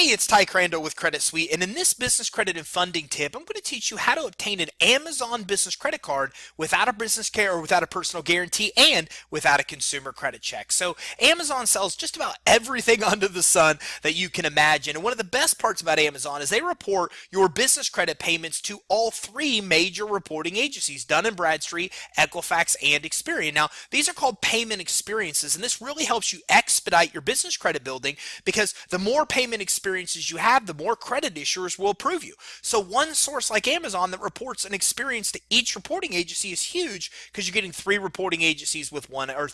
Hey, it's Ty Crandall with Credit Suite, and in this business credit and funding tip, I'm going to teach you how to obtain an Amazon business credit card without a business care or without a personal guarantee and without a consumer credit check. So Amazon sells just about everything under the sun that you can imagine, and one of the best parts about Amazon is they report your business credit payments to all three major reporting agencies, Dun & Bradstreet, Equifax, and Experian. Now, these are called payment experiences, and this really helps you expedite your business credit building because the more payment experiences you have, the more credit issuers will approve you. So one source like Amazon that reports an experience to each reporting agency is huge because you're getting three reporting agencies with one, or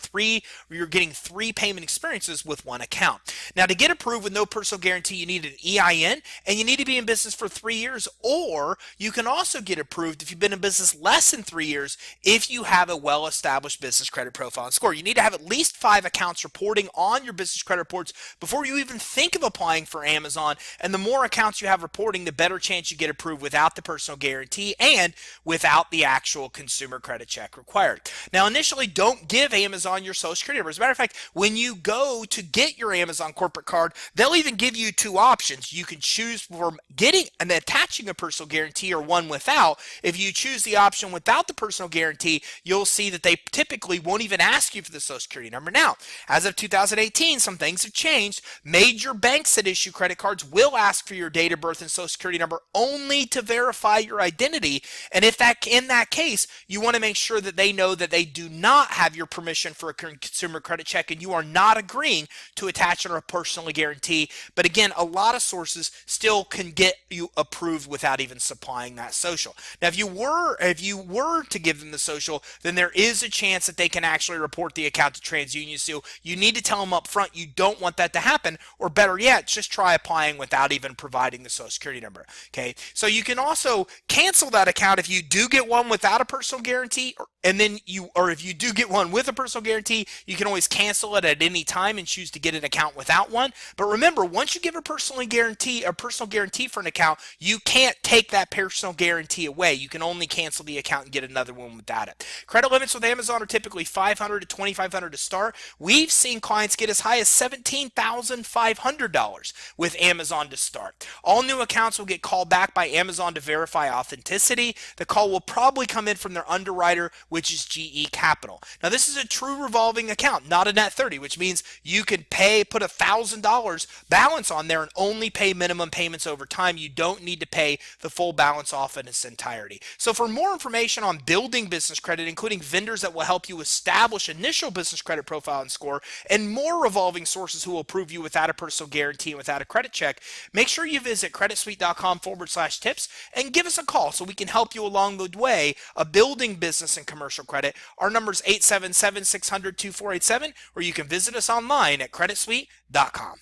you're getting three payment experiences with one account. Now, to get approved with no personal guarantee, you need an EIN and you need to be in business for 3 years, or you can also get approved if you've been in business less than 3 years if you have a well-established business credit profile and score. You need to have at least 5 accounts reporting on your business credit reports before you even think of applying for Amazon, and the more accounts you have reporting, the better chance you get approved without the personal guarantee and without the actual consumer credit check required. Now, initially, don't give Amazon your social security number. As a matter of fact, when you go to get your Amazon corporate card, they'll even give you 2 options. You can choose for getting and attaching a personal guarantee or one without. If you choose the option without the personal guarantee, you'll see that they typically won't even ask you for the social security number. Now, as of 2018, some things have changed. Major banks that issue credit cards will ask for your date of birth and social security number only to verify your identity. And if in that case, you want to make sure that they know that they do not have your permission for a consumer credit check and you are not agreeing to attach it or personally guarantee. But again, a lot of sources still can get you approved without even supplying that social. Now, if you were to give them the social, then there is a chance that they can actually report the account to TransUnion. So you need to tell them up front you don't want that to happen, or better yet, just try applying without even providing the social security number. Okay, so you can also cancel that account if you do get one without a personal guarantee, or if you do get one with a personal guarantee, you can always cancel it at any time and choose to get an account without one. But remember, once you give a personal guarantee for an account, you can't take that personal guarantee away. You can only cancel the account and get another one without it. Credit limits with Amazon are typically $500 to $2,500 to start. We've seen clients get as high as $17,500 with Amazon to start. All new accounts will get called back by Amazon to verify authenticity. The call will probably come in from their underwriter, which is GE Capital. Now, this is a true revolving account, not a net 30, which means you can put $1,000 balance on there and only pay minimum payments over time. You don't need to pay the full balance off in its entirety. So for more information on building business credit, including vendors that will help you establish initial business credit profile and score, and more revolving sources who will approve you without a personal guarantee and without a credit check, make sure you visit creditsuite.com/tips and give us a call so we can help you along the way of building business and commercial credit. Our number is 877-600-2487, or you can visit us online at creditsuite.com.